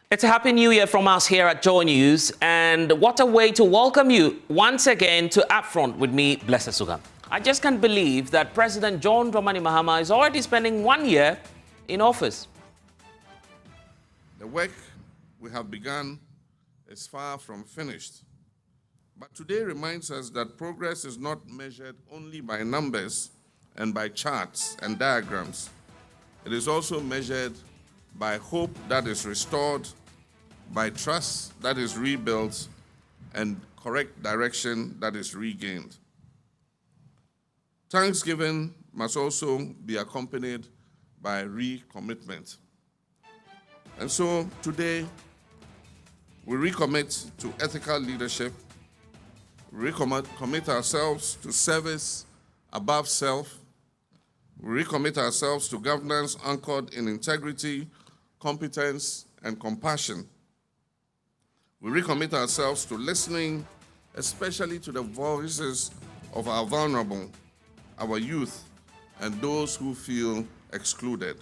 It's a happy new year from us here at Joy News, and what a way to welcome you once again to UpFront with me, Blessed Sugam. I just can't believe that President John Mahama is already spending 1 year in office. The work we have begun is far from finished, but today reminds us that progress is not measured only by numbers and by charts and diagrams. It is also measured by hope that is restored, by trust that is rebuilt, and correct direction that is regained. Thanksgiving must also be accompanied by recommitment. And so today, we recommit to ethical leadership, commit ourselves to service above self, we recommit ourselves to governance anchored in integrity, competence, and compassion. We recommit ourselves to listening, especially to the voices of our vulnerable, our youth, and those who feel excluded.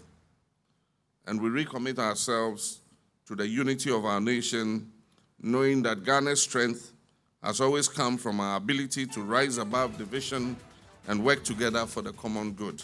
And we recommit ourselves to the unity of our nation, knowing that Ghana's strength has always come from our ability to rise above division and work together for the common good.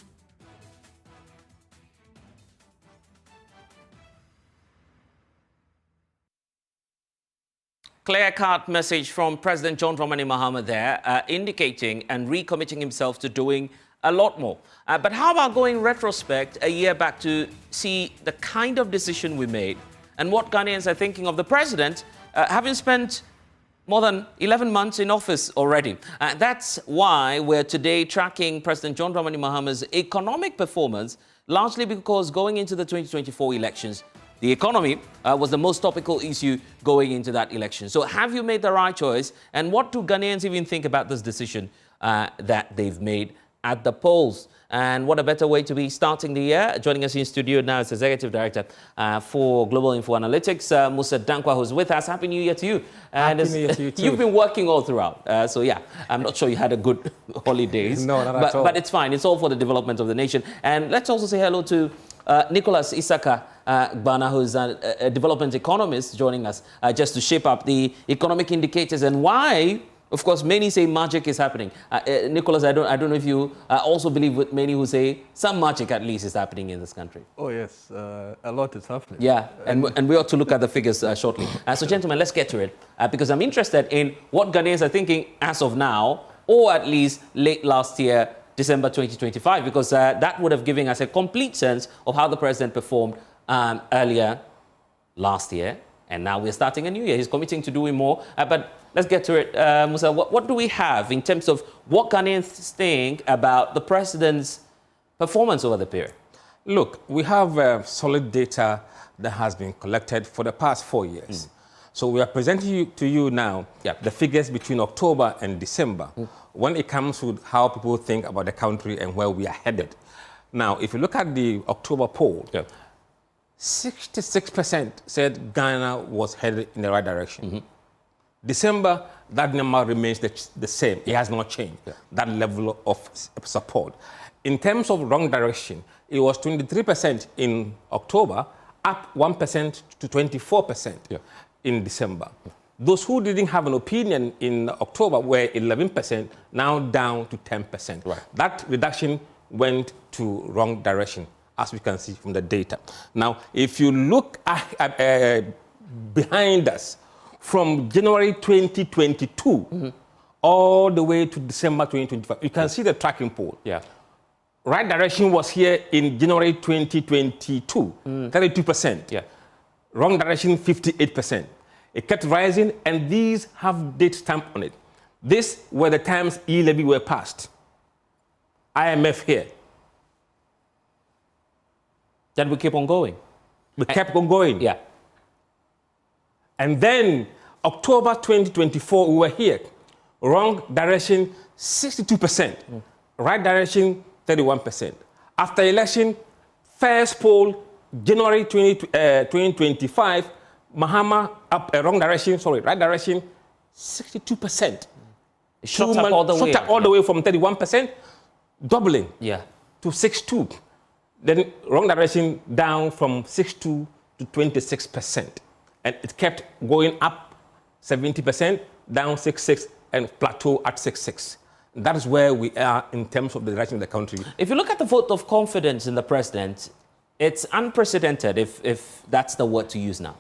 Clear-cut message from President John Mahama there, indicating and recommitting himself to doing a lot more. But how about going retrospect a year back to see the kind of decision we made and what Ghanaians are thinking of the president, having spent more than 11 months in office already. That's why we're today tracking President John Mahama's economic performance, largely because going into the 2024 elections, the economy was the most topical issue going into that election. So have you made the right choice? And what do Ghanaians even think about this decision that they've made at the polls? And what a better way to be starting the year. Joining us in studio now is Executive Director for Global Info Analytics, Mussa Dankwah, who's with us. Happy New Year to you. And Happy New Year to you too. You've been working all throughout. So yeah, I'm not sure you had a good holidays. No, not at all. But it's fine. It's all for the development of the nation. And let's also say hello to Nicholas Gbana, who's a development economist, joining us just to shape up the economic indicators and why, of course, many say magic is happening. Nicholas, I don't know if you also believe with many who say some magic at least is happening in this country. Oh yes, a lot is happening. Yeah, and we ought to look at the figures shortly. So gentlemen, let's get to it because I'm interested in what Ghanaians are thinking as of now, or at least late last year, December 2025, because that would have given us a complete sense of how the president performed earlier last year. And now we're starting a new year. He's committing to doing more. But let's get to it. Mussa, what do we have in terms of what Ghanaians think about the president's performance over the period? Look, we have solid data that has been collected for the past 4 years. So we are presenting to you now the figures between October and December when it comes to how people think about the country and where we are headed. Now, if you look at the October poll, 66% said Ghana was headed in the right direction. December, that number remains the same. It has not changed, that level of support. In terms of wrong direction, it was 23% in October, up 1% to 24% in December. Those who didn't have an opinion in October were 11%, now down to 10%. Right. That reduction went to wrong direction, as we can see from the data. Now, if you look at, behind us, from January 2022 all the way to December 2025, you can see the tracking poll. Right direction was here in January 2022, 32%. Wrong direction, 58%. It kept rising, and these have date stamp on it. These were the times e-levy were passed. IMF here. Then we keep on going. We kept on going. And then October 2024, we were here. Wrong direction, 62%. Right direction, 31%. After election, first poll, January 2025, Mahama up wrong direction, right direction, 62%. Shot up all the way from 31%, doubling to 62. Then wrong direction down from 62 to 26%. And it kept going up 70%, down 6.6, and plateau at 6.6. That is where we are in terms of the direction of the country. If you look at the vote of confidence in the president, it's unprecedented, if that's the word to use now.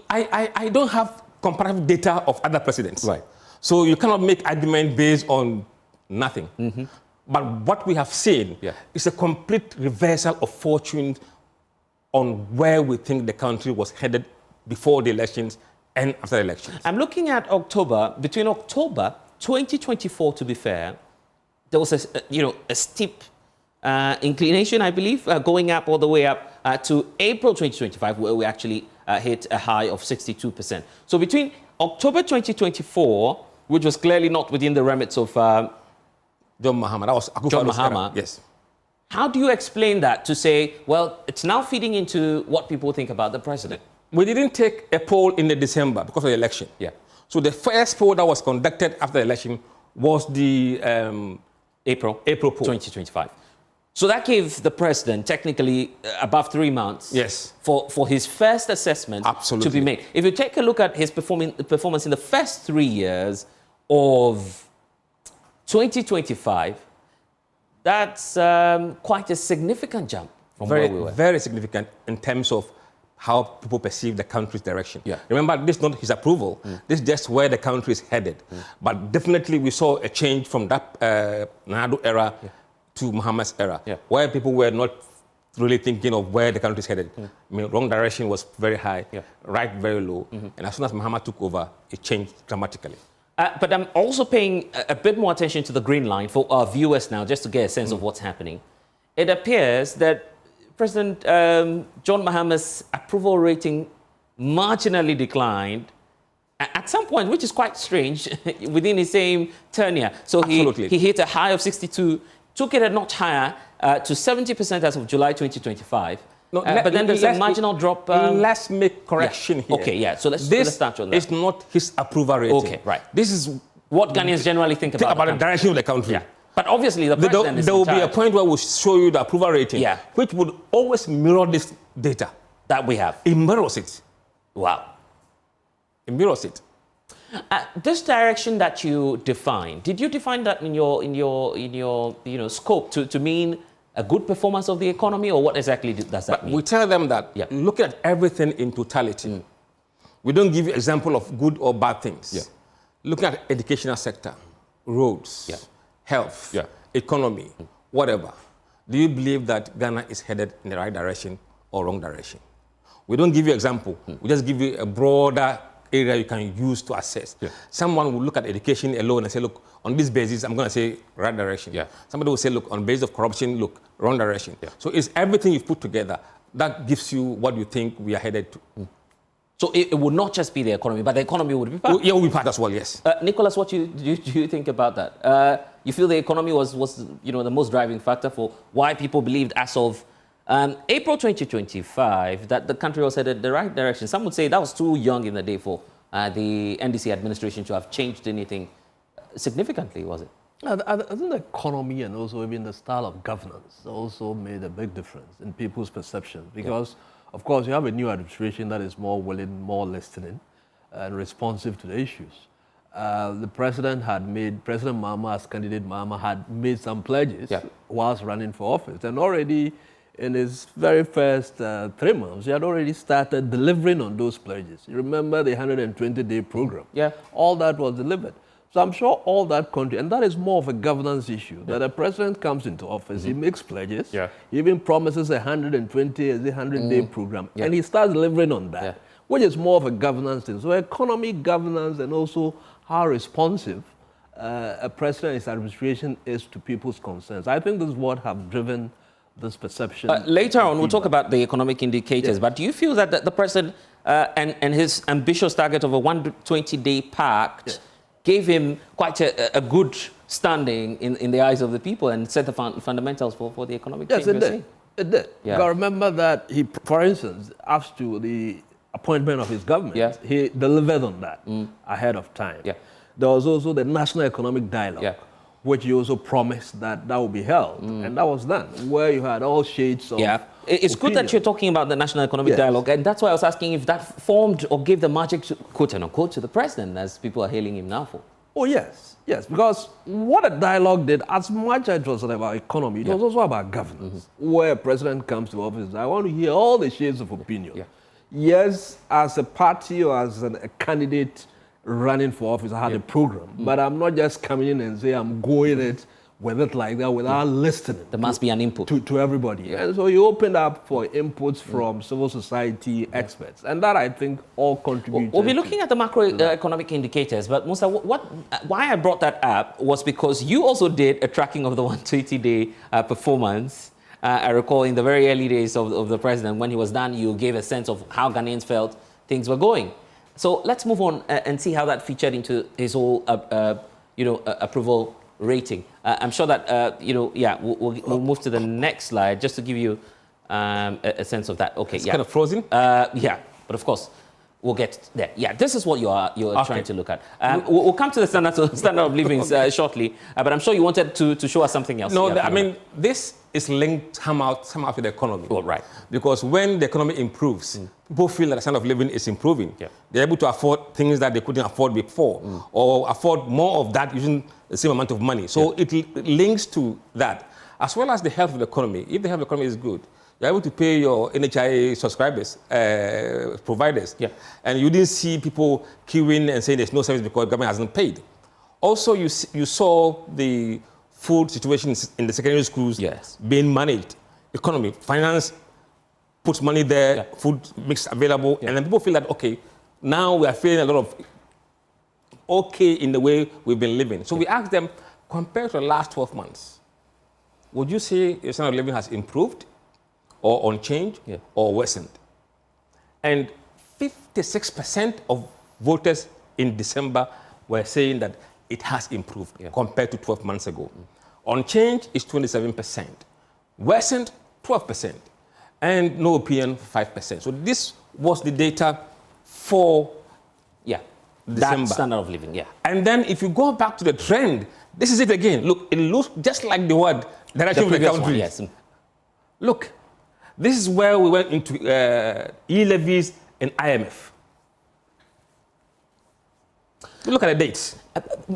I don't have comparative data of other presidents. Right. So you cannot make argument based on nothing. Mm-hmm. But what we have seen is a complete reversal of fortune on where we think the country was headed before the elections and after the elections. I'm looking at October. Between October 2024, to be fair, there was a steep inclination, I believe, going up all the way up to April 2025, where we actually hit a high of 62%. So between October 2024, which was clearly not within the remits of John Mahama, that was John Mahama. Era. Yes. How do you explain that to say, well, it's now feeding into what people think about the president? We didn't take a poll in the December because of the election. Yeah. So the first poll that was conducted after the election was the April poll. 2025. So that gave the president technically above 3 months for his first assessment to be made. If you take a look at his performance in the first 3 years of 2025, that's quite a significant jump from where we were. Very significant in terms of how people perceive the country's direction. Yeah. Remember, this is not his approval. This is just where the country is headed. But definitely we saw a change from that Nadu era to Mahama's era, where people were not really thinking of where the country is headed. I mean, wrong direction was very high, right very low. And as soon as Mahama took over, it changed dramatically. But I'm also paying a bit more attention to the green line for our viewers now, just to get a sense of what's happening. It appears that President John Mahama's approval rating marginally declined at some point, which is quite strange, within his same tenure. So he hit a high of 62, took it a notch higher to 70% as of July 2025. No, but then there's a marginal drop. Let's make correction here. Okay, so let's start on that. It's not his approval rating. Okay, right. This is what Ghanaians generally think about the direction of the country. Yeah. But obviously, the president there will be a point where we'll show you the approval rating, which would always mirror this data that we have. It mirrors it. Wow. It mirrors it. This direction that you defined, did you define that in your scope to mean a good performance of the economy, or what exactly does that mean? We tell them that look at everything in totality. We don't give you example of good or bad things. Look at the educational sector, roads, health, economy, whatever. Do you believe that Ghana is headed in the right direction or wrong direction? We don't give you example. We just give you a broader area you can use to assess. Someone will look at education alone and say, look, on this basis, I'm going to say right direction. Somebody will say, look, on basis of corruption, look, wrong direction. So it's everything you've put together that gives you what you think we are headed to. So it would not just be the economy, but the economy would be part? Yeah, it would be part as well, yes. Nicholas, what do you think about that? You feel the economy was the most driving factor for why people believed as of April 2025 that the country was headed the right direction? Some would say that was too young in the day for the NDC administration to have changed anything significantly, was it? I think the economy and also even the style of governance also made a big difference in people's perception because, of course, you have a new administration that is more willing, more listening, and responsive to the issues. President Mahama, as candidate Mahama, had made some pledges whilst running for office. And already in his very first 3 months, he had already started delivering on those pledges. You remember the 120-day program? All that was delivered. So I'm sure all that country, and that is more of a governance issue, that a president comes into office, he makes pledges, he even promises a 100-day program, and he starts delivering on that, which is more of a governance thing. So economic governance and also how responsive a president and his administration is to people's concerns. I think this is what have driven this perception. Later on, we'll talk about the economic indicators, but do you feel that the president and his ambitious target of a 120-day pact gave him quite a good standing in the eyes of the people and set the fundamentals for the economic change? Yes, it did. It did. You got to remember that he, for instance, as to the appointment of his government, he delivered on that ahead of time. There was also the National Economic Dialogue, which you also promised that would be held. And that was done, where you had all shades of It's good that you're talking about the National Economic Dialogue, and that's why I was asking if that formed or gave the magic, to, quote unquote, to the president, as people are hailing him now for. Oh, yes, because what a dialogue did, as much as it was about economy, it was also about governance, where a president comes to office. I want to hear all the shades of opinion. Yes, as a party or as a candidate running for office, I had a program, but I'm not just coming in and say I'm going it with it like that without listening. There must be an input. To everybody. And so you opened up for inputs from civil society experts. And that, I think, all contributed. We'll be looking at the macroeconomic indicators, but Mussa, why I brought that up was because you also did a tracking of the 120-day performance. I recall in the very early days of the president, when he was done, you gave a sense of how Ghanaians felt things were going. So let's move on and see how that featured into his whole, approval rating. I'm sure that, we'll move to the next slide just to give you a sense of that. Okay, it's kind of frozen? But of course, we'll get there. Yeah, this is what you're trying to look at. We'll come to the standard of living shortly, but I'm sure you wanted to show us something else. No, I mean, this is linked somehow to the economy. Oh, right. Because when the economy improves, people feel that the standard of living is improving. Yeah. They're able to afford things that they couldn't afford before, or afford more of that using the same amount of money. So it links to that, as well as the health of the economy. If the health of the economy is good, you're able to pay your NHI subscribers, providers, and you didn't see people queuing and saying there's no service because the government hasn't paid. Also, you saw the food situations in the secondary schools being managed. Economy, finance puts money there, food makes available, and then people feel that, okay, now we are feeling a lot of okay in the way we've been living. So we asked them, compared to the last 12 months, would you say your standard of living has improved, or unchanged, or worsened? And 56% of voters in December were saying that it has improved compared to 12 months ago. Unchanged is 27%. Worsened, 12%. And no opinion, 5%. So this was the data for December. That standard of living, And then if you go back to the trend, this is it again. Look, it looks just like the word direction of the country. Yes. Look, this is where we went into e-levies and IMF. Look at the dates.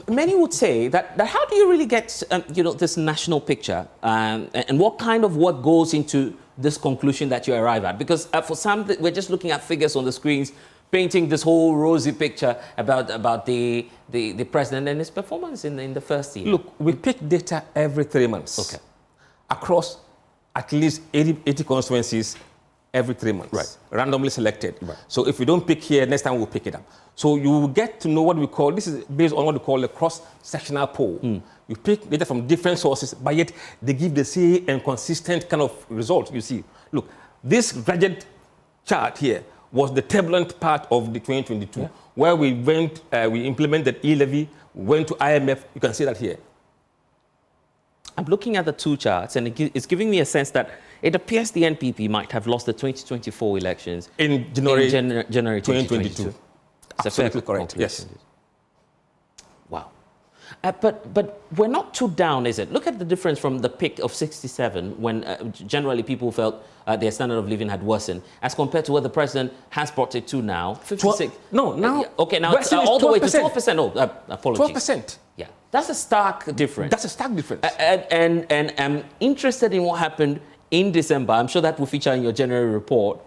Many would say that how do you really get this national picture, and what kind of work goes into this conclusion that you arrive at? Because for some, we're just looking at figures on the screens, painting this whole rosy picture about the president and his performance in the first year. Look, we pick data every 3 months. Okay. Across at least 80 constituencies every 3 months, randomly selected. So if we don't pick here, next time we'll pick it up. So you will get to know what we call, this is based on what we call a cross-sectional poll. You pick data from different sources, but yet they give the same and consistent kind of results, you see. Look, this graduate chart here was the turbulent part of the 2022, where we implemented e-levy, went to IMF, you can see that here. I'm looking at the two charts, and it's giving me a sense that it appears the NPP might have lost the 2024 elections in January 2022. Absolutely correct. Yes. Wow. But we're not too down, is it? Look at the difference from the peak of 67, when generally people felt their standard of living had worsened, as compared to what the president has brought it to now. 56. No, now. Okay, now it's all the way to 12%. Oh, apologies. 12%. Yeah, that's a stark difference. That's a stark difference. And I'm interested in what happened in December. I'm sure that will feature in your January report,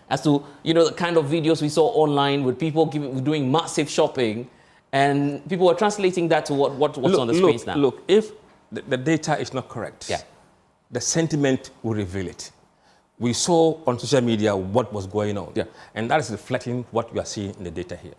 as to the kind of videos we saw online with people doing massive shopping, and people were translating that to what's on the screens now. Look, if the data is not correct, the sentiment will reveal it. We saw on social media what was going on, and that is reflecting what we are seeing in the data here.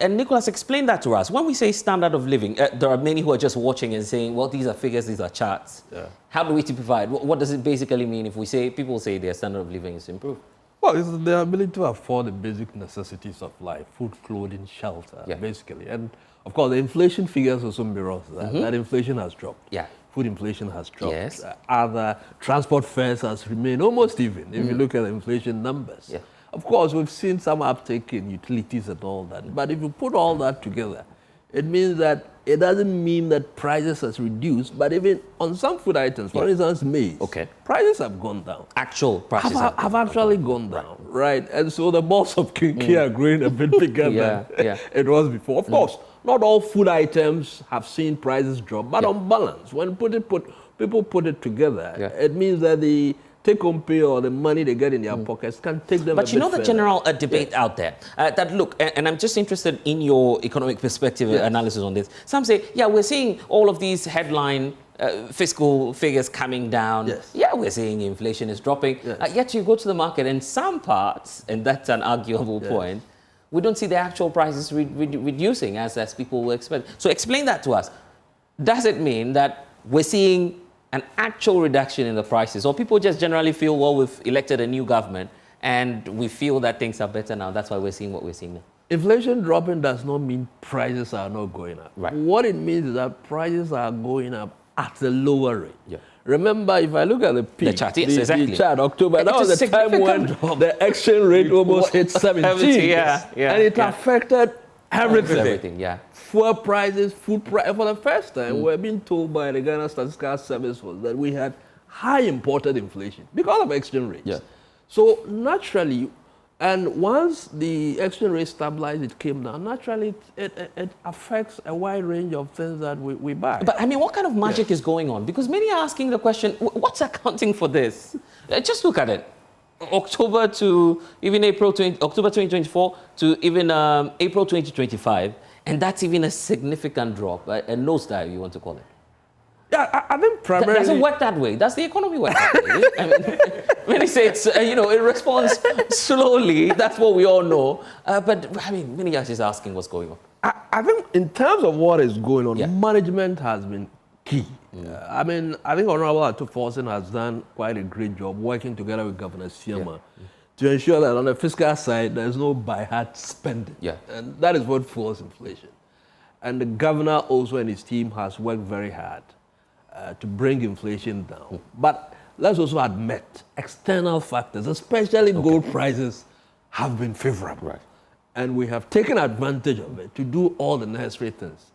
And Nicholas, explain that to us. When we say standard of living, there are many who are just watching and saying, well, these are figures, these are charts. How do we typify it? What does it basically mean if people say their standard of living is improved? Well, it's the ability to afford the basic necessities of life, food, clothing, shelter, basically. And, of course, the inflation figures also mirror that. That inflation has dropped. Food inflation has dropped. Other transport fares has remained almost even, if you look at the inflation numbers. Of course, we've seen some uptake in utilities and all that. But if you put all that together, it means that it doesn't mean that prices has reduced, but even on some food items, for instance, maize, prices have gone down. Actual prices have actually gone down, right? And so the balls of kinky are growing a bit bigger than it was before. Of course, not all food items have seen prices drop, but on balance, when people put it together, it means that the take-home pay or the money they get in their pockets can take them. But you know the general debate out there that look, and I'm just interested in your economic perspective analysis on this. Some say, yeah, we're seeing all of these headline fiscal figures coming down. Yeah, we're seeing inflation is dropping. Yet you go to the market and some parts, and that's an arguable point, we don't see the actual prices reducing as people will expect. So explain that to us. Does it mean that we're seeing an actual reduction in the prices, or people just generally feel, well, we've elected a new government and we feel that things are better now, that's why we're seeing what we're seeing now? Inflation dropping does not mean prices are not going up. Right. What it means is that prices are going up at a lower rate. Remember, if I look at the peak, the chart, the chart, October, that was the time when the exchange rate almost hit 17. And it affected everything. Fuel prices, food prices. For the first time, we're being told by the Ghana Statistical Service that we had high imported inflation because of exchange rates. So naturally, and once the exchange rate stabilized, it came down. Naturally, it affects a wide range of things that we buy. But I mean, what kind of magic is going on? Because many are asking the question, what's accounting for this? Just look at it. October to even October 2024 to even April 2025. And that's even a significant drop, a nosedive, you want to call it. Yeah, I think primarily... Does it work that way? Does the economy work that way? I mean, when they say it's, it responds slowly, that's what we all know. But, I mean, many are just asking what's going on. I think in terms of what is going on, management has been key. I mean, I think Honorable Atuforsen has done quite a great job working together with Governor Siama to ensure that on the fiscal side, there's no by-heart spending. And that is what fuels inflation. And the governor also and his team has worked very hard to bring inflation down. But let's also admit, external factors, especially gold prices, have been favorable. And we have taken advantage of it to do all the necessary things.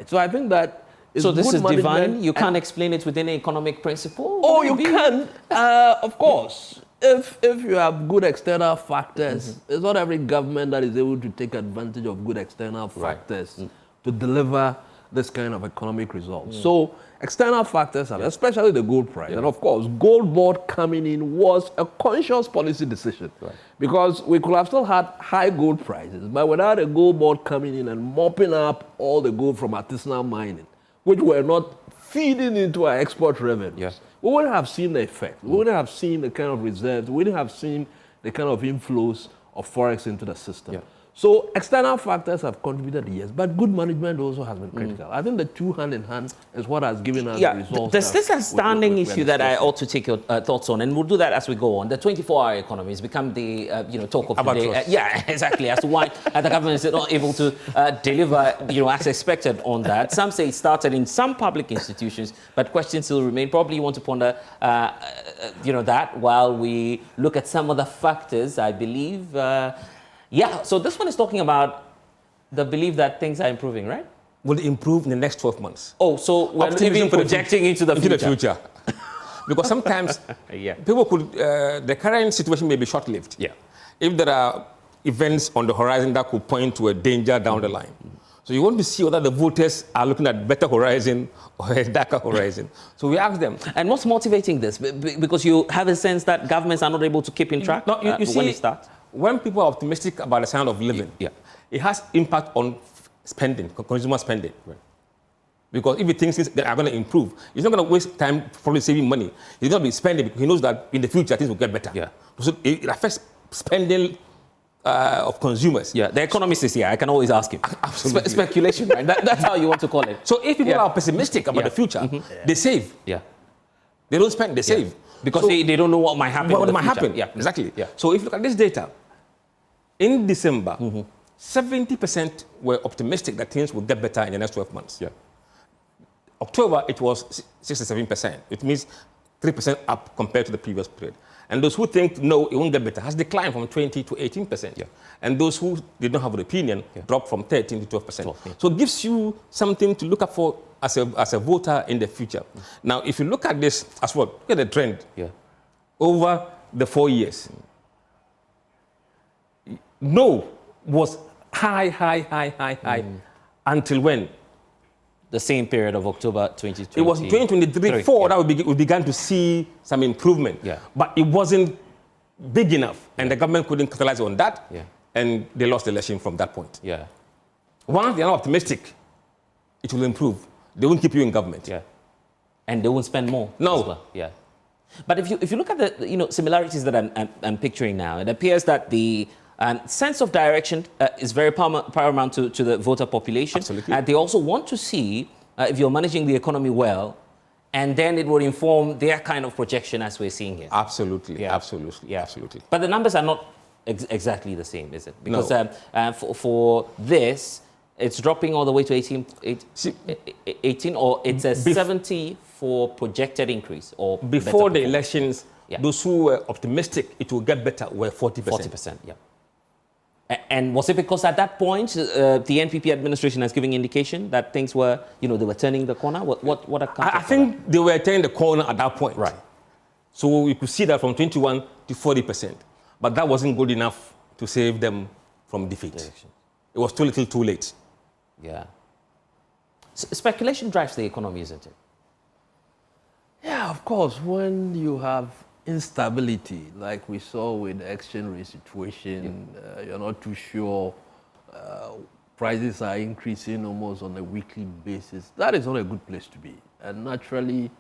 So I think that so this is divine? You can't explain it within an economic principle? Oh, you can, of course. If you have good external factors, it's not every government that is able to take advantage of good external factors to deliver this kind of economic results. So external factors, especially the gold price. And of course, gold board coming in was a conscious policy decision. Because we could have still had high gold prices, but without a gold board coming in and mopping up all the gold from artisanal mining, which were not feeding into our export revenue, we wouldn't have seen the effect. We wouldn't have seen the kind of reserves. We wouldn't have seen the kind of inflows of forex into the system. So external factors have contributed, yes, but good management also has been critical. I think the two hand in hand is what has given us the results. There's this outstanding issue that I ought to take your thoughts on, and we'll do that as we go on. The 24-hour economy has become the talk of the day. Yeah, exactly. As to why the government is not able to deliver as expected on that. Some say it started in some public institutions, but questions still remain. Probably you want to ponder that while we look at some of the factors, I believe. So this one is talking about the belief that things are improving, right? Will improve in the next 12 months. Oh, so we're even projecting into the future. Because sometimes people could, the current situation may be short-lived. If there are events on the horizon that could point to a danger down the line. So you want to see whether the voters are looking at better horizon or a darker horizon. So we ask them. And what's motivating this? Because you have a sense that governments are not able to keep in track you see, when it starts? When people are optimistic about the sound of living, it has impact on spending, consumer spending. Because if he thinks things are going to improve, he's not going to waste time probably saving money. He's going to be spending because he knows that in the future things will get better. So it affects spending of consumers. The economist is here. I can always ask him. Absolutely. Speculation, right? That's how you want to call it. So if people are pessimistic about the future, they save. They don't spend, they save. Because they don't know what might happen. What might happen? Exactly. So if you look at this data, in December, 70% were optimistic that things will get better in the next 12 months. October, it was 67%. It means 3% up compared to the previous period. And those who think, no, it won't get better, has declined from 20 to 18%. Yeah. And those who did not have an opinion dropped from 13 to 12%. 12, yeah. So it gives you something to look up for as a voter in the future. Now, if you look at this as well, look at the trend over the 4 years. No was high until when? The same period of October 2020. It was 2023-4 that we began to see some improvement. Yeah. But it wasn't big enough, and the government couldn't capitalize on that, and they lost the election from that point. Yeah. Once they are not optimistic, it will improve. They won't keep you in government. Yeah. And they won't spend more. No. As well. Yeah. But if you look at the similarities that I'm picturing now, it appears that the sense of direction is very paramount to the voter population. Absolutely. They also want to see if you're managing the economy well, and then it will inform their kind of projection as we're seeing here. Absolutely. Yeah. Absolutely. Yeah. Absolutely. But the numbers are not exactly the same, is it? Because No. For this, it's dropping all the way to 18, or it's a 70 for projected increase. Or before the elections, those who were optimistic it will get better were 40%. 40%, yeah. And was it because at that point the NPP administration has given indication that things were, they were turning the corner? What I think they were turning the corner at that point. Right. So you could see that from 21 to 40%. But that wasn't good enough to save them from defeat. It was too little, too late. Yeah. Speculation drives the economy, isn't it? Yeah, of course. When you have instability, like we saw with the exchange rate situation, you're not too sure, prices are increasing almost on a weekly basis. That is not a good place to be. And naturally,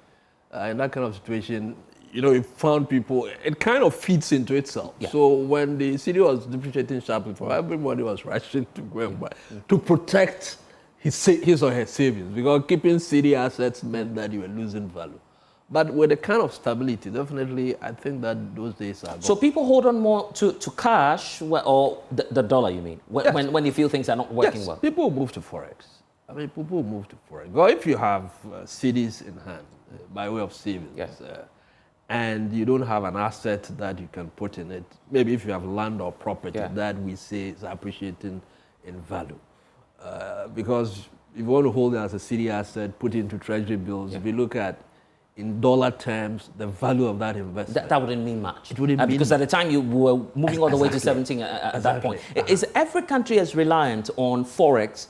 in that kind of situation, it found people, it kind of feeds into itself. Yeah. So when the city was depreciating sharply, for everybody was rushing to go and buy, to protect his or her savings, because keeping city assets meant that you were losing value. But with the kind of stability, definitely, I think that those days are gone. So people hold on more to cash, or the dollar, you mean, when you feel things are not working well? People move to Forex. I mean, people move to Forex. Well, if you have cities in hand by way of savings, and you don't have an asset that you can put in it, maybe if you have land or property that we say is appreciating in value. Because if you want to hold it as a city asset, put it into treasury bills, if you look at in dollar terms, the value of that investment. That wouldn't mean much. It wouldn't mean because at the time you were moving all the way to 17 at that point. Is every country as reliant on Forex,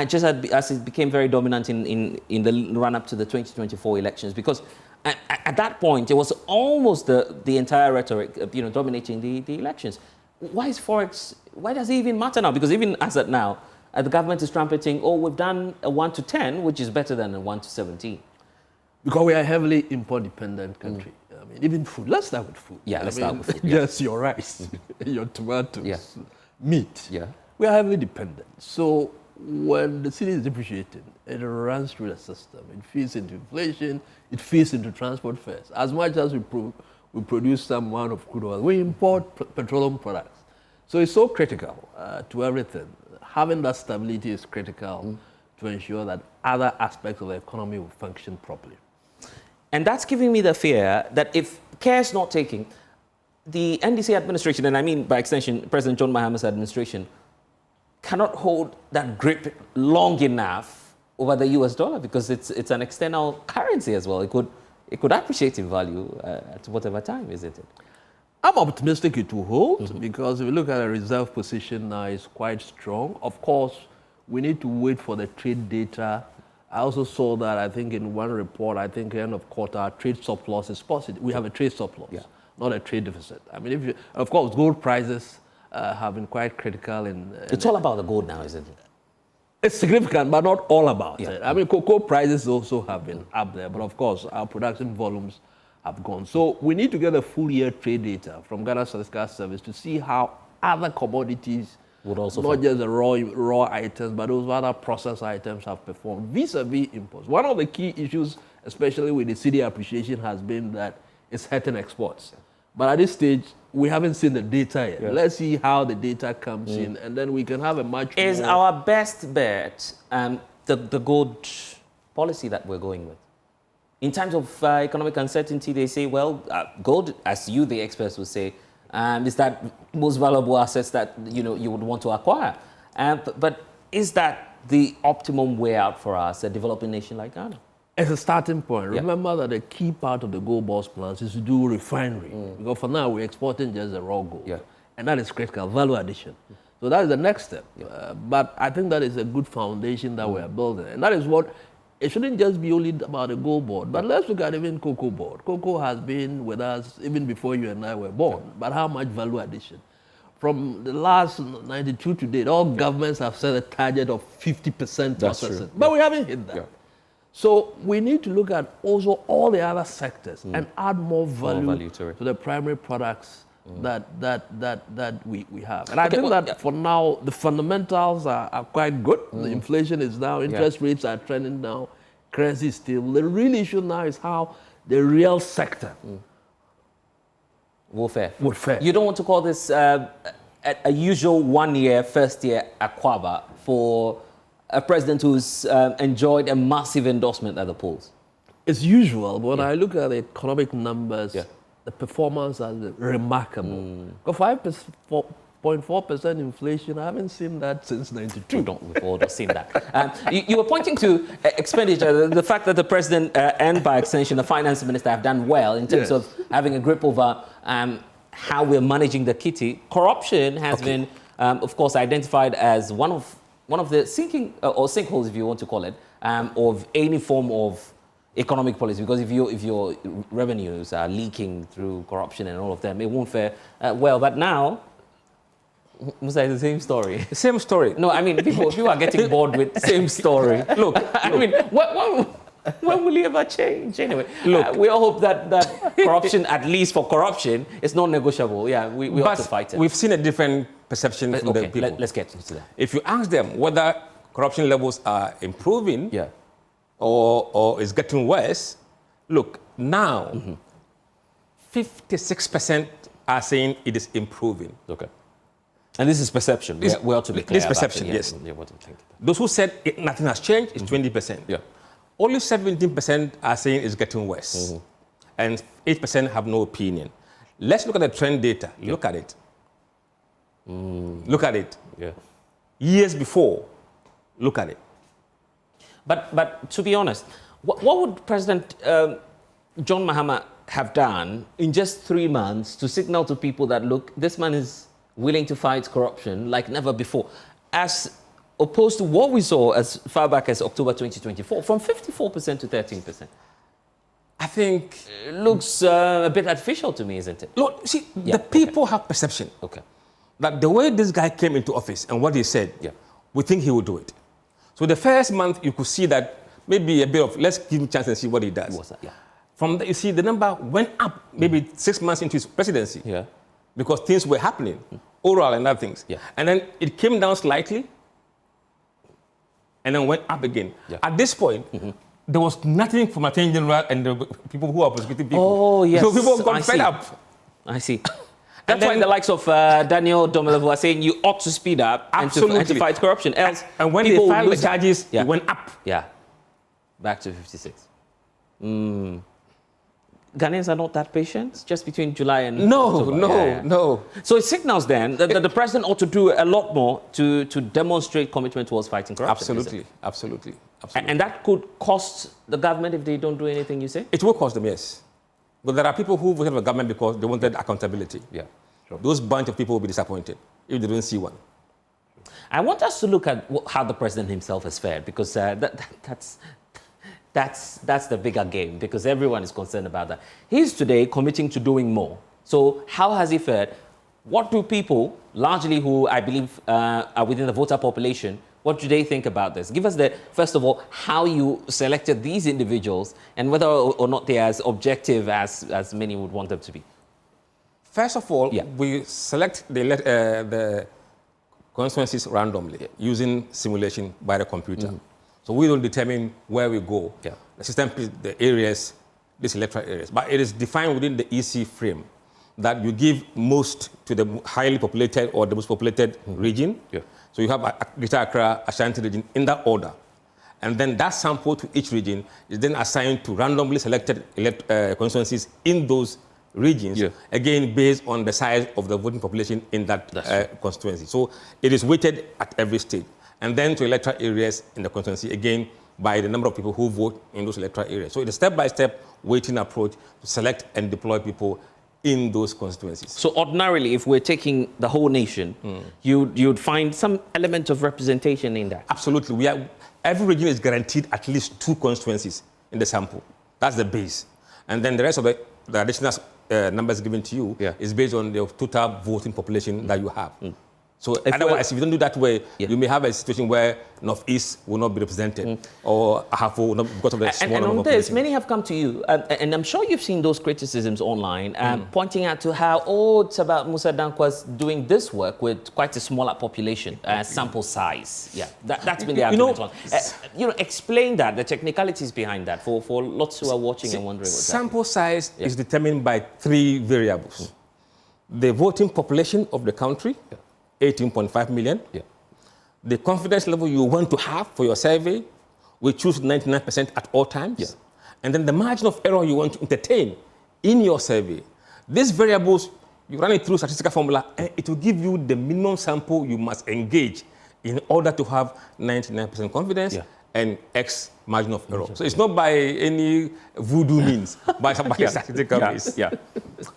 just as it became very dominant in the run-up to the 2024 elections? Because at that point, it was almost the entire rhetoric, dominating the elections. Why is Forex, why does it even matter now? Because even as at now, the government is trumpeting, we've done a 1 to 10, which is better than a 1 to 17. Because we are a heavily import-dependent country. I mean, even food. Let's start with food. Yeah, let's start with food. Just your rice, your tomatoes, meat. Yeah. We are heavily dependent. So when the city is depreciating, it runs through the system. It feeds into inflation. It feeds into transport fares. As much as we produce some amount of crude oil, we import petroleum products. So it's so critical to everything. Having that stability is critical to ensure that other aspects of the economy will function properly. And that's giving me the fear that if care is not taken, the NDC administration, and I mean by extension President John Mahama's administration, cannot hold that grip long enough over the US dollar, because it's an external currency as well. It could appreciate in value at whatever time, isn't it? I'm optimistic it will hold, because if you look at the reserve position now, it's quite strong. Of course, we need to wait for the trade data. I also saw that, I think, in one report, I think end of quarter, our trade surplus is positive. We have a trade surplus, not a trade deficit. I mean, of course, gold prices have been quite critical. It's all about the gold now, isn't it? It's significant, but not all about it. I mean, cocoa prices also have been up there, but of course, our production volumes have gone. So we need to get a full year trade data from Ghana Statistical Service to see how other commodities, would also not just the raw items, but those other processed items have performed vis-a-vis imports. One of the key issues, especially with the cedi appreciation, has been that it's hurting exports. But at this stage, we haven't seen the data yet. Let's see how the data comes in, and then we can have a much more... Is our best bet the gold policy that we're going with? In times of economic uncertainty, they say, well, gold, as you, the experts, would say, is that most valuable assets that you would want to acquire. But is that the optimum way out for us, a developing nation like Ghana? As a starting point, Yeah. remember that a key part of the gold boss plans is to do refinery. Because for now, we're exporting just the raw gold. Yeah. And that is critical, value addition. So that is the next step. But I think that is a good foundation that we are building. And that is what, it shouldn't just be only about the gold board, but let's look at even cocoa board. Cocoa has been with us even before you and I were born, but how much value addition? From the last 92 to date, all governments have set a target of 50% processing, but we haven't hit that. Yeah. So we need to look at also all the other sectors and add more value, to it. to the primary products that we have. And I Okay, think well, that for now, the fundamentals are quite good. The inflation is down, interest rates are trending down, currency is stable. The real issue now is how the real sector Will fare. would fare. You don't want to call this a usual one-year, first-year aquaba for a president who's enjoyed a massive endorsement at the polls? It's usual, but when I look at the economic numbers, Yeah. the performance is remarkable. 5.4% inflation, I haven't seen that since 92. We've all seen that. You were pointing to expenditure, the fact that the president and by extension the finance minister have done well in terms of having a grip over how we're managing the kitty. Corruption has been, of course, identified as one of the sinking or sinkholes, if you want to call it, of any form of economic policy. Because if your revenues are leaking through corruption and all of them, it won't fare well. But now, Musa, it's the same story. The same story. No, I mean, people are getting bored with the same story. Look, I mean, when will it ever change? Anyway, look, we all hope that corruption, at least for corruption, is not negotiable. Yeah, we have to fight it. We've seen a different perception from the people. Let's get into that. If you ask them whether corruption levels are improving or is getting worse, look, now 56% are saying it is improving. Okay. And this is perception. We ought to be clear. This perception, about it. yes. Yeah, what do you think? Those who said nothing has changed is 20%. Yeah. Only 17% are saying it's getting worse. And 8% have no opinion. Let's look at the trend data. Look at it. Look at it. Yeah. Years before, look at it. But to be honest, what would President John Mahama have done in just 3 months to signal to people that, look, this man is willing to fight corruption like never before, as opposed to what we saw as far back as October 2024, from 54% to 13%? I think It looks a bit artificial to me, isn't it? look, see, the people have perception Okay. that the way this guy came into office and what he said, we think he will do it. So the first month, you could see that maybe a bit of, let's give him a chance and see what he does. What's that? Yeah. From that, you see the number went up maybe 6 months into his presidency. Yeah. Because things were happening, oral and other things. Yeah. And then it came down slightly and then went up again. Yeah. At this point, there was nothing from Attorney General and the people who are prosecuting people. Oh, yes. So people got I fed see. up. I see. That's why the likes of Daniel Domelevo are saying you ought to speed up and to fight corruption. Else, And when they people filed the lose- charges, it went up. Yeah. Back to 56. Ghanaians are not that patient, just between July and October. No. So it signals then that the president ought to do a lot more to demonstrate commitment towards fighting corruption. Absolutely. And that could cost the government if they don't do anything, you say? It will cost them, yes. But there are people who voted for the government because they wanted accountability. Yeah. Sure. Those bunch of people will be disappointed if they don't see one. I want us to look at how the president himself has fared, because that's the bigger game, because everyone is concerned about that. He's today committing to doing more. So how has he fared? What do people, largely who I believe are within the voter population, what do they think about this? Give us first of all, how you selected these individuals and whether or not they are as objective as many would want them to be. First of all, we select the constituencies randomly using simulation by the computer. So we don't determine where we go. The system picks the areas, these electoral areas. But it is defined within the EC frame that you give most to the highly populated or the most populated region. So you have Greater Accra, Ashanti region in that order. And then that sample to each region is then assigned to randomly selected constituencies in those regions, again, based on the size of the voting population in that constituency. So it is weighted at every stage. And then to electoral areas in the constituency, again, by the number of people who vote in those electoral areas. So it's a step-by-step weighting approach to select and deploy people in those constituencies. So ordinarily, if we're taking the whole nation, you'd find some element of representation in that? Absolutely. Every region is guaranteed at least 2 constituencies in the sample. That's the base. And then the rest of the additional numbers given to you is based on the total voting population that you have. So otherwise, if you don't do that way, you may have a situation where Northeast will not be represented, or Ahafo will not, because of the small number of population. And on this, many have come to you, and I'm sure you've seen those criticisms online, pointing out to how, it's about Mussa Dankwah doing this work with quite a smaller population, sample size. Yeah, that's been the argument. Explain that, the technicalities behind that, for lots who are watching and wondering what sample size is determined by 3 variables. The voting population of the country, 18.5 million. The confidence level you want to have for your survey, we choose 99% at all times. And then the margin of error you want to entertain in your survey. These variables, you run it through statistical formula, and it will give you the minimum sample you must engage in order to have 99% confidence and X margin of error. So it's not by any voodoo means, by statistical means.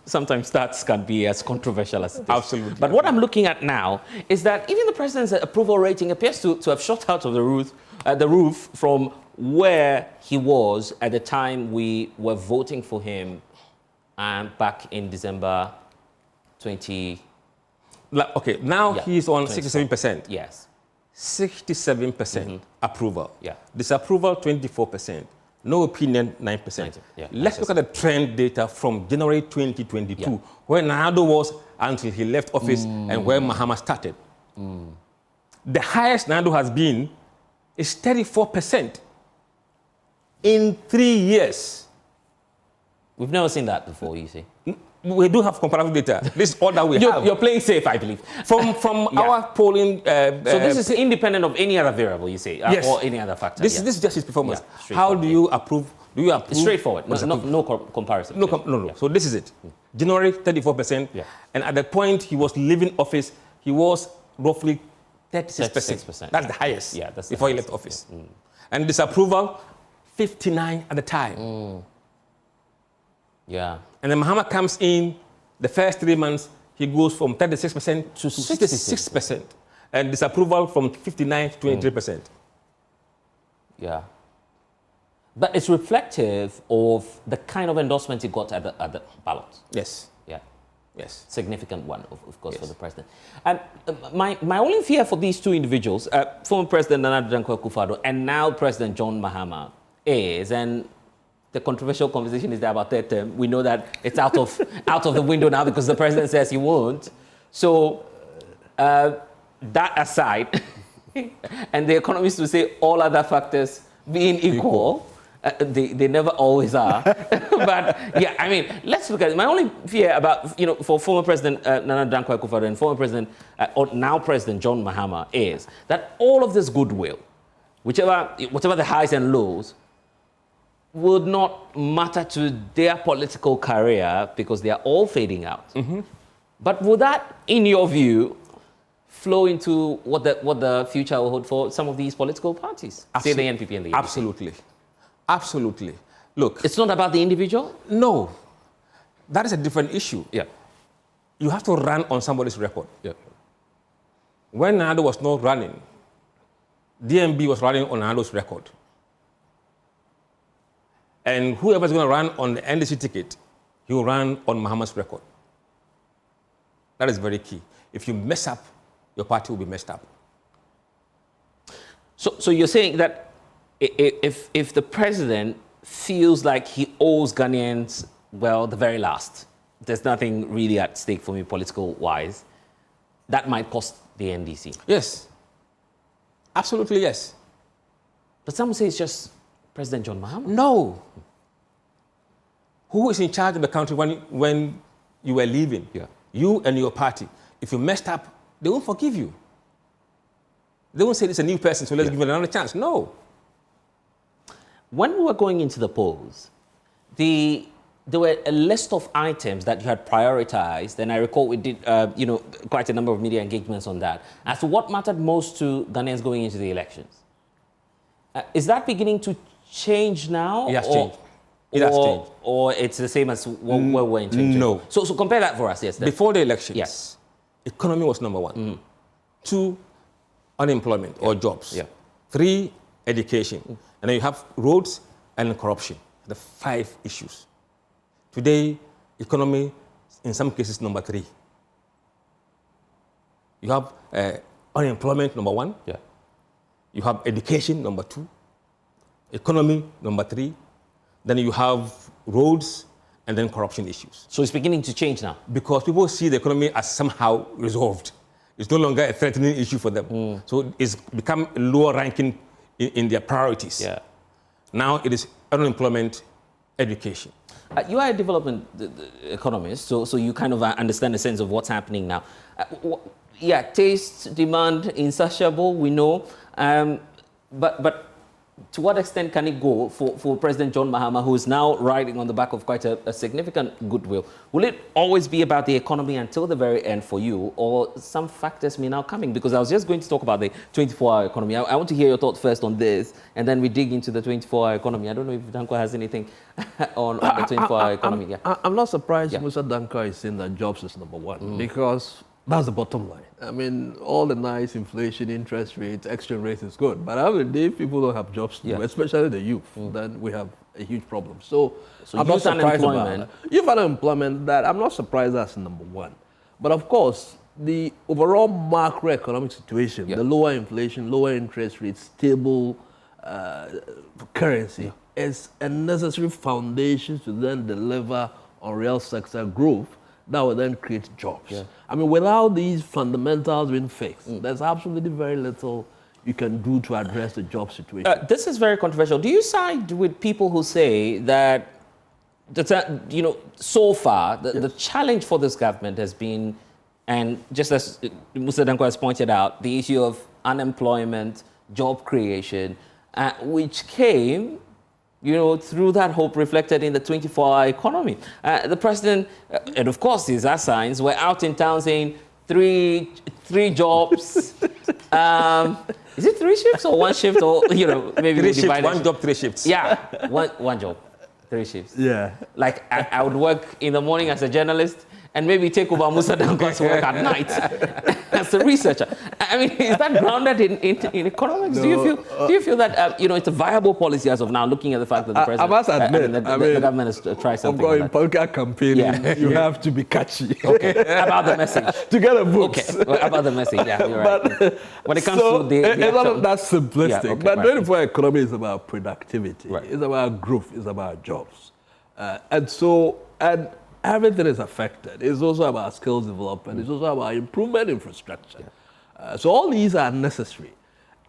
Sometimes stats can be as controversial as it is. Absolutely. But what I'm looking at now is that even the president's approval rating appears to have shot out of the roof from where he was at the time we were voting for him back in December 20... Okay, now he's on 67%. Yes. 67% approval. Disapproval, 24%. No opinion, 9%. Let's look at the trend data from January 2022, where Nado was until he left office and where Mahama started. The highest Nado has been is 34% in 3 years. We've never seen that before, you see. We do have comparative data. This is all that we have. You're playing safe, I believe. From our polling... so this is independent of any other variable, you say, or any other factor? This is just his performance. How do you approve? Do you approve? Straightforward. No comparison. No. So this is it. January, 34%. And at the point he was leaving office, he was roughly 36%. That's the highest before he left office. And disapproval, 59 at the time. And then Mahama comes in, the first 3 months, he goes from 36% to 66%. And disapproval from 59 to 23%. But it's reflective of the kind of endorsement he got at the ballot. Yes. Significant one, of course, for the president. And my only fear for these 2 individuals, former President Nana Dankwa Akufo-Addo and now President John Mahama, is, and the controversial conversation is there about third term. We know that it's out of the window now because the president says he won't. So that aside, and the economists will say all other factors being equal, they never always are. But I mean, let's look at it. My only fear about, for former President Nana Dankwa Akufo-Addo and former President, or now President John Mahama, is that all of this goodwill, whatever the highs and lows, would not matter to their political career because they are all fading out. But would that, in your view, flow into what the future will hold for some of these political parties? Say the NPP and the APC. Absolutely. Look. It's not about the individual? No. That is a different issue. You have to run on somebody's record. When Nado was not running, DMB was running on Nado's record. And whoever's going to run on the NDC ticket, he will run on Mahama's record. That is very key. If you mess up, your party will be messed up. So you're saying that if the president feels like he owes Ghanaians, well, the very last, there's nothing really at stake for me political-wise, that might cost the NDC? Yes. Absolutely, yes. But some say it's just President John Mahama? No. Who is in charge of the country when you were leaving? You and your party. If you messed up, they won't forgive you. They won't say it's a new person, so let's give it another chance. No. when we were going into the polls, there were a list of items that you had prioritized, and I recall we did, quite a number of media engagements on that, as to what mattered most to Ghanaians going into the elections. Is that beginning to change now? It has changed. It has changed. Or it's the same as what we were in 2020? No. So compare that for us, yes. Then. Before the elections, Yes. economy was number one. 2, unemployment or jobs. Yeah. 3, education. And then you have roads and corruption, the 5 issues. Today, economy, in some cases, number 3. You have unemployment, number 1. Yeah. You have education, number 2. Economy, number 3. Then you have roads and then corruption issues. So it's beginning to change now? Because people see the economy as somehow resolved. It's no longer a threatening issue for them. So it's become lower ranking in their priorities. Yeah. Now it is unemployment, education. You are a development economist, so you kind of understand the sense of what's happening now. Taste, demand, insatiable, we know. But to what extent can it go for President John Mahama, who is now riding on the back of quite a significant goodwill? Will it always be about the economy until the very end for you, or some factors may now come in? Because I was just going to talk about the 24-hour economy. I want to hear your thoughts first on this, and then we dig into the 24-hour economy. I don't know if Dankwah has anything on the 24-hour economy. I'm not surprised Mussa Dankwah is saying that jobs is number 1, because that's the bottom line. I mean, all the nice inflation, interest rates, exchange rates is good. But at the end of the day, if people don't have jobs to do, especially the youth, then we have a huge problem. So I'm not surprised about that. Youth unemployment, that I'm not surprised that's number 1. But of course, the overall macroeconomic situation, the lower inflation, lower interest rates, stable currency is a necessary foundation to then deliver on real sector growth that will then create jobs. I mean, without these fundamentals being fixed, there's absolutely very little you can do to address the job situation. This is very controversial. Do you side with people who say that, so far, the challenge for this government has been, and just as Mussa Dankwah has pointed out, the issue of unemployment, job creation, which came through that hope reflected in the 24-hour economy. The president, and of course his assigns, were out in town saying three jobs. Is it 3 shifts or 1 shift, or maybe 3 shifts, 1 job, 3 shifts. Yeah, one job, 3 shifts. Yeah. Like I would work in the morning as a journalist, and maybe take over Mussa Dankwah's work at night as a researcher. I mean, is that grounded in economics? No, do you feel that it's a viable policy as of now, looking at the fact that the president, I must admit, the government has tried something like that? In political campaigning, you have to be catchy. Okay, about the message. To get a vote. Okay, about the message. Yeah, you're right. But when it comes to it's not that simplistic. Yeah, okay, but right. 24-hour economy is about productivity. Right. It's about growth. It's about jobs, and everything is affected. It's also about skills development. It's also about improvement infrastructure. So all these are necessary.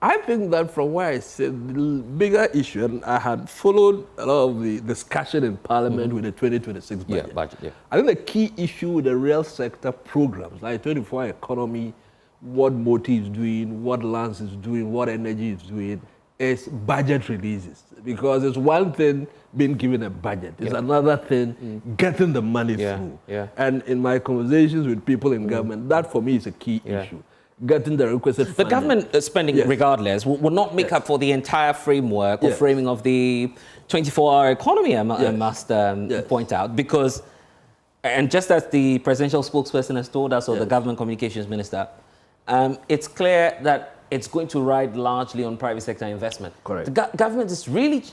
I think that from where I said the bigger issue, and I had followed a lot of the discussion in Parliament with the 2026 budget. I think the key issue with the real sector programs, like 24-hour economy, what MOTI is doing, what Lands is doing, what energy is doing, is budget releases. Because it's one thing being given a budget. It's another thing getting the money through. And in my conversations with people in government, that for me is a key issue. Getting the requested funding. The government spending, regardless, will not make up for the entire framework or framing of the 24-hour economy, I must point out. Because, and just as the presidential spokesperson has told us, or the government communications minister, it's clear that it's going to ride largely on private sector investment. Correct. The government is really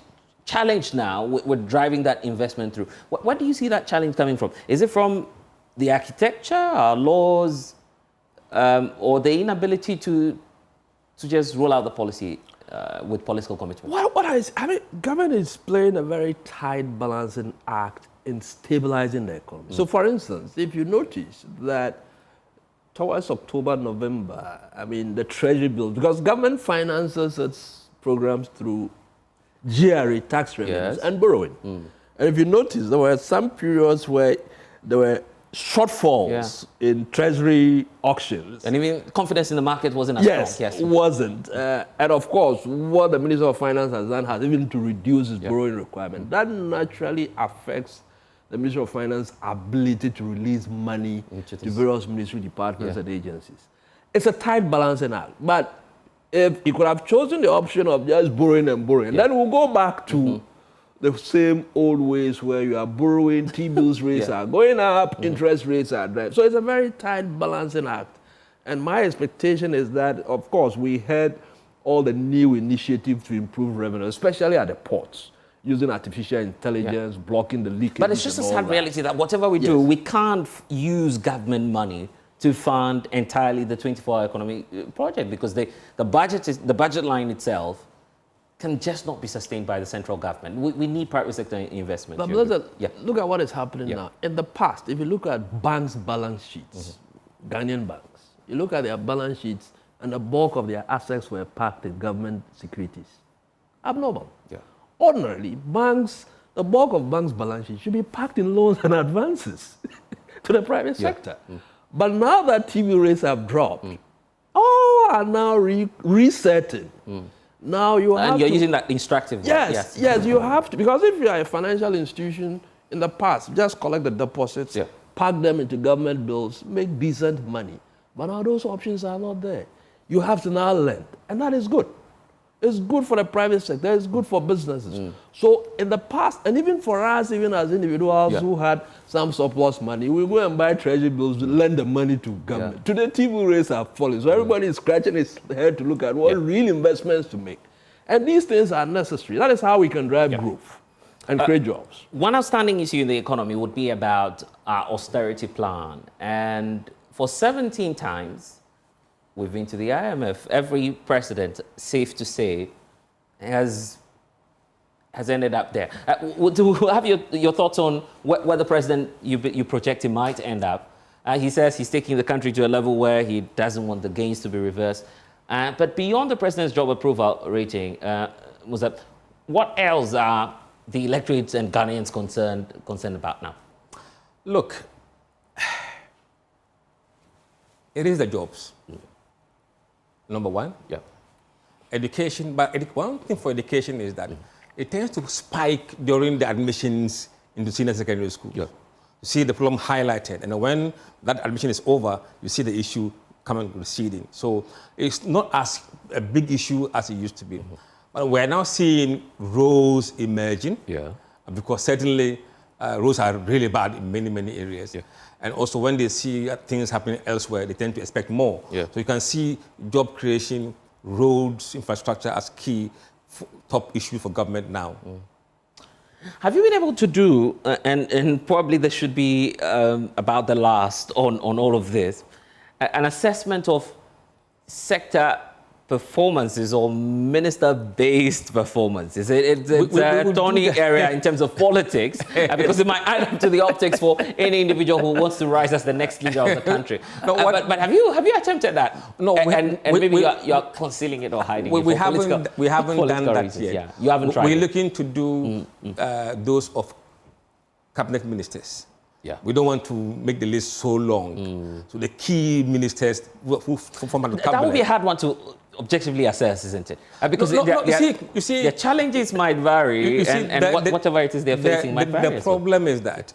challenged now with driving that investment through. Where do you see that challenge coming from? Is it from the architecture, our laws, or the inability to just roll out the policy with political commitment? I mean, government is playing a very tight balancing act in stabilizing the economy. So, for instance, if you notice that towards October, November, I mean, the Treasury bill, because government finances its programs through GRE, tax revenues, and borrowing. And if you notice, there were some periods where there were shortfalls in treasury auctions. And even confidence in the market wasn't as strong. Yes, wasn't. And of course, what the Minister of Finance has done has even to reduce its borrowing requirement. That naturally affects the Ministry of Finance's ability to release money to various ministry departments and agencies. It's a tight balancing act. But if he could have chosen the option of just borrowing and borrowing, then we'll go back to the same old ways where you are borrowing, T-bills rates are going up, interest rates are down. So it's a very tight balancing act. And my expectation is that, of course, we had all the new initiatives to improve revenue, especially at the ports, using artificial intelligence, blocking the leakage. But it's just a sad reality that whatever we do, we can't use government money to fund entirely the 24-hour economy project, because the budget line itself can just not be sustained by the central government. We need private sector investment. But look at what is happening now. In the past, if you look at banks' balance sheets, Ghanaian banks, you look at their balance sheets and the bulk of their assets were parked in government securities. Abnormal. Ordinarily, banks, the bulk of banks' balance sheets should be parked in loans and advances to the private sector. But now that TV rates have dropped, all are now resetting. Now you have and you're using that instructive word. Yes, you have to. Because if you are a financial institution, in the past, just collect the deposits, pack them into government bills, make decent money. But now those options are not there. You have to now lend, and that is good. It's good for the private sector. It's good for businesses. So in the past, and even for us, even as individuals who had some surplus money, we go and buy treasury bills to lend the money to government. Today, TV rates are falling. So everybody is scratching his head to look at what real investments to make. And these things are necessary. That is how we can drive growth and create jobs. One outstanding issue in the economy would be about our austerity plan. And for 17 times, we've been to the IMF. Every president, safe to say, has ended up there. Do you have your thoughts on where the president you project he might end up? He says he's taking the country to a level where he doesn't want the gains to be reversed. But beyond the president's job approval rating, what else are the electorates and Ghanaians concerned about now? Look, it is the jobs. Number one, education. But one thing for education is that it tends to spike during the admissions into senior secondary school. You see the problem highlighted, and when that admission is over, you see the issue coming receding. So it's not as a big issue as it used to be. But we're now seeing roles emerging, because certainly roles are really bad in many, many areas. And also when they see things happening elsewhere, they tend to expect more. So you can see job creation, roads, infrastructure as key top issue for government now. Have you been able to do, and probably there should be about the last on all of this, an assessment of sector performances or minister-based performances? It's a thorny area in terms of politics, because it might add up to the optics for any individual who wants to rise as the next leader of the country. But have you attempted that? No, maybe you're concealing it or hiding it. We haven't done that yet. You haven't tried. We're looking to do those of cabinet ministers. We don't want to make the list so long. So the key ministers who form the cabinet. That would be a hard one to objectively assess, isn't it? Because you see, their challenges might vary, whatever it is they're facing might vary. The problem is that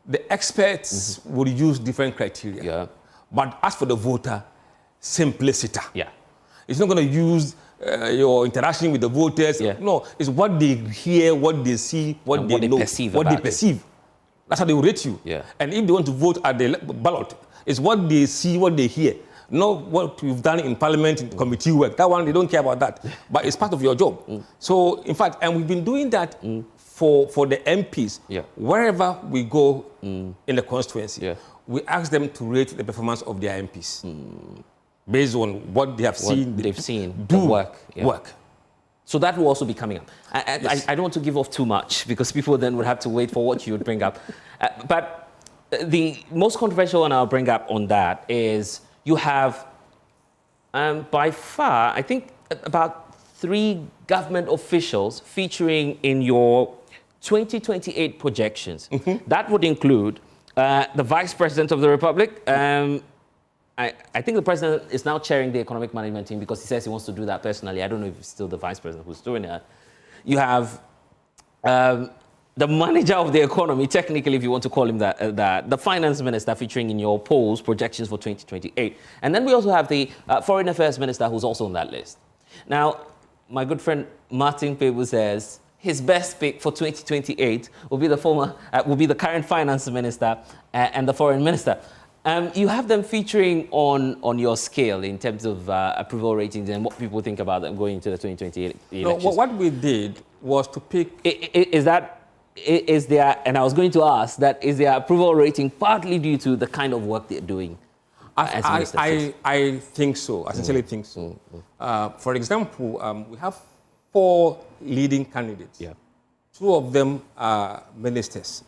the experts will use different criteria. But as for the voter, simplicity. It's not going to use your interaction with the voters. No, it's what they hear, what they see, what they know, what they perceive. That's how they will rate you. And if they want to vote at the ballot, it's what they see, what they hear. Not what you've done in parliament, in committee work. That one, they don't care about that. But it's part of your job. So, in fact, and we've been doing that for the MPs. Wherever we go in the constituency, we ask them to rate the performance of their MPs based on what they have seen. They've seen do work. So that will also be coming up. I don't want to give off too much, because people then would have to wait for what you would bring up. But the most controversial one I'll bring up on that is you have, by far, I think about 3 government officials featuring in your 2028 projections. That would include the Vice President of the Republic. I think the President is now chairing the economic management team because he says he wants to do that personally. I don't know if it's still the Vice President who's doing it. You have the manager of the economy, technically, if you want to call him that, the finance minister featuring in your polls, projections for 2028. And then we also have the foreign affairs minister who's also on that list. Now, my good friend Martin Pebu says his best pick for 2028 will be the current finance minister and the foreign minister. You have them featuring on your scale in terms of approval ratings and what people think about them going into the 2028 elections. No, what we did was to pick... Is there, and I was going to ask, that is their approval rating partly due to the kind of work they're doing? I think so. I sincerely think so. For example, we have 4 leading candidates. Yeah. 2 of them are ministers.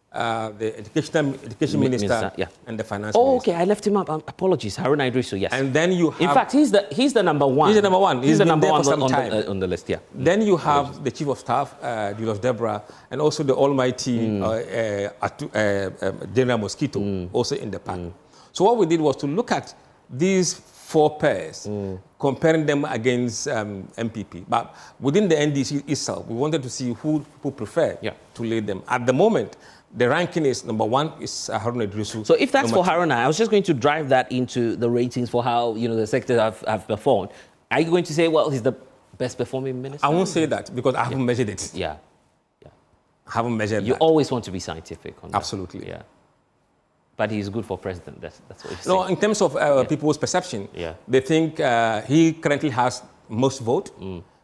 The education minister and the finance minister. Okay, I left him up. Apologies, Haruna Idrisu, yes. And then you have... In fact, he's the number one. He's the number one. He's the number one on the list, yeah. Then you have the chief of staff, Julius Debra, and also the almighty General Mosquito, also in the pack. So what we did was to look at these 4 pairs, comparing them against MPP. But within the NDC itself, we wanted to see who prefer to lead them. At the moment, the ranking is number 1 is Haruna Idrisu. So if that's for Haruna, I was just going to drive that into the ratings for how the sectors have performed. Are you going to say, well, he's the best performing minister? I won't say that because I haven't measured it. Yeah. I haven't measured that. You always want to be scientific on that. Absolutely. Yeah. But he's good for president. That's what you're saying. No, in terms of people's perception, they think he currently has most vote,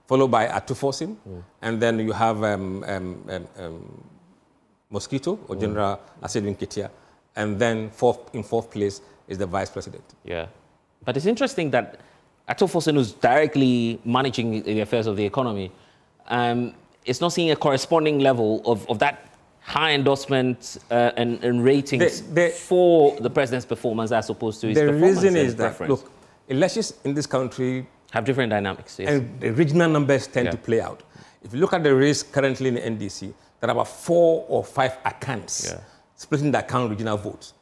followed by Atufosin, and then you have Mosquito or General Asedun Ketia, and then in fourth place is the vice president. Yeah, but it's interesting that Atufosin, who's directly managing the affairs of the economy, is not seeing a corresponding level of that high endorsement and ratings for the president's performance as opposed to his performance. The reason is that, look, elections in this country have different dynamics. Yes. And the regional numbers tend to play out. If you look at the race currently in the NDC, there are about 4 or 5 accounts splitting the account regional votes.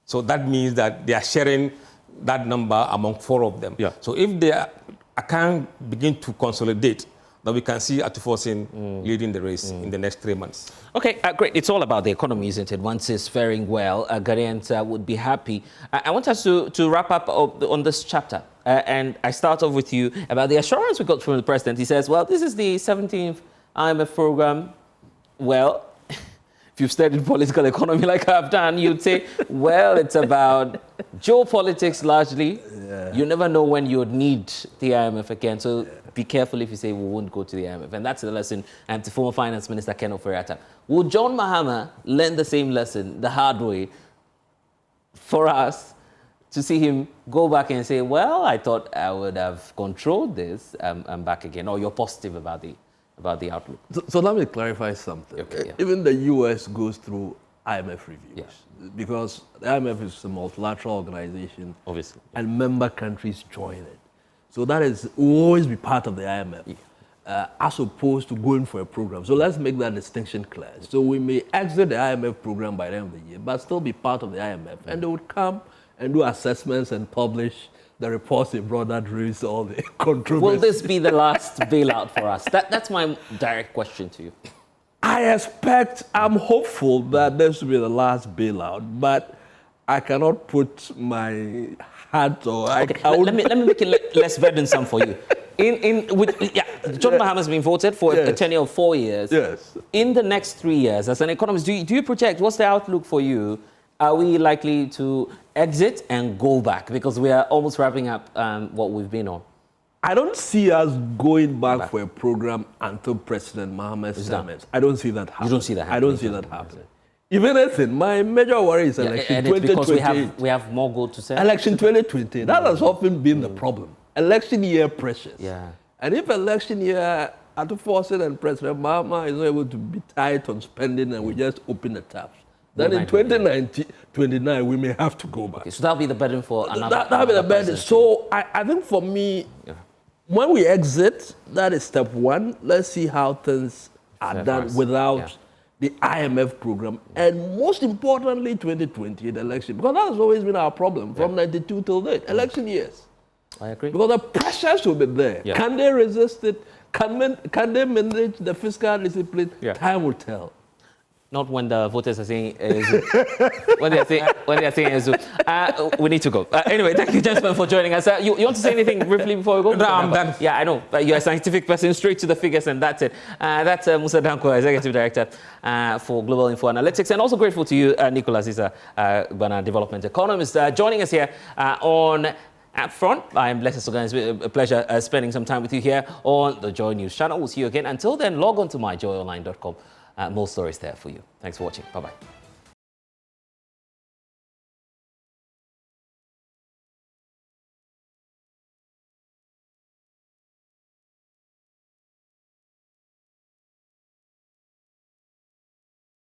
So that means that they are sharing that number among 4 of them. Yeah. So if the account begin to consolidate, then we can see Atufosin leading the race in the next 3 months. Okay, great. It's all about the economy, isn't it? Once it's faring well, Ghanaians would be happy. I want us to wrap up on this chapter. And I start off with you about the assurance we got from the president. He says, well, this is the 17th IMF program. Well, if you've studied political economy like I've done, you'd say, well, it's about geopolitics largely. Yeah. You never know when you would need the IMF again. So be careful if you say we won't go to the IMF. And that's the lesson to former Finance Minister Ken Ofori-Atta. Will John Mahama learn the same lesson the hard way for us to see him go back and say, well, I thought I would have controlled this, I'm back again? Or you're positive about the outlook? So let me clarify something. Okay, even the US goes through IMF reviews because the IMF is a multilateral organization, obviously, and member countries join it. So that will always be part of the IMF, as opposed to going for a program. So let's make that distinction clear. So we may exit the IMF program by the end of the year, but still be part of the IMF, and they would come and do assessments and publish the reports they brought that raised all the controversy. Will this be the last bailout for us? That's my direct question to you. I'm hopeful that this will be the last bailout, but I cannot put my hat or... Let me make it less burdensome for you. John Mahama's been voted for a tenure of 4 years. Yes. In the next 3 years, as an economist, do you project, what's the outlook for you? Are we likely to exit and go back? Because we are almost wrapping up what we've been on. I don't see us going back for a program until President Mahama's term. I don't see that happening. You don't see that happening? I don't see that happening. If anything, my major worry is election 2020. Because we have more gold to sell. Election 2020. That has often been the problem. Election year pressures. Yeah. And if election year, Atufosin and President Mahama is not able to be tight on spending and we just open the taps, then in 2029, we may have to go back. Okay, so that'll be the burden for another. That'll be the burden. So I think for me, when we exit, that is step 1. Let's see how things are done without the IMF program, and most importantly, 2020, the election. Because that has always been our problem from 92 till date, election years. I agree. Because the pressures will be there. Yeah. Can they resist it? Can they manage the fiscal discipline? Yeah. Time will tell. Not when the voters are saying when they are saying we need to go. Anyway, thank you, gentlemen, for joining us. You want to say anything briefly before we go? No, I'm done. Yeah, I know. You're a scientific person, straight to the figures, and that's it. That's Mussa Dankwah, Executive Director for Global Info Analytics, and also grateful to you, Nicholas Gbana, Development Economist, joining us here on UpFront. I'm Blessed Sogan. It's been a pleasure spending some time with you here on the Joy News channel. We'll see you again. Until then, log on to myjoyonline.com. More stories there for you. Thanks for watching. Bye-bye.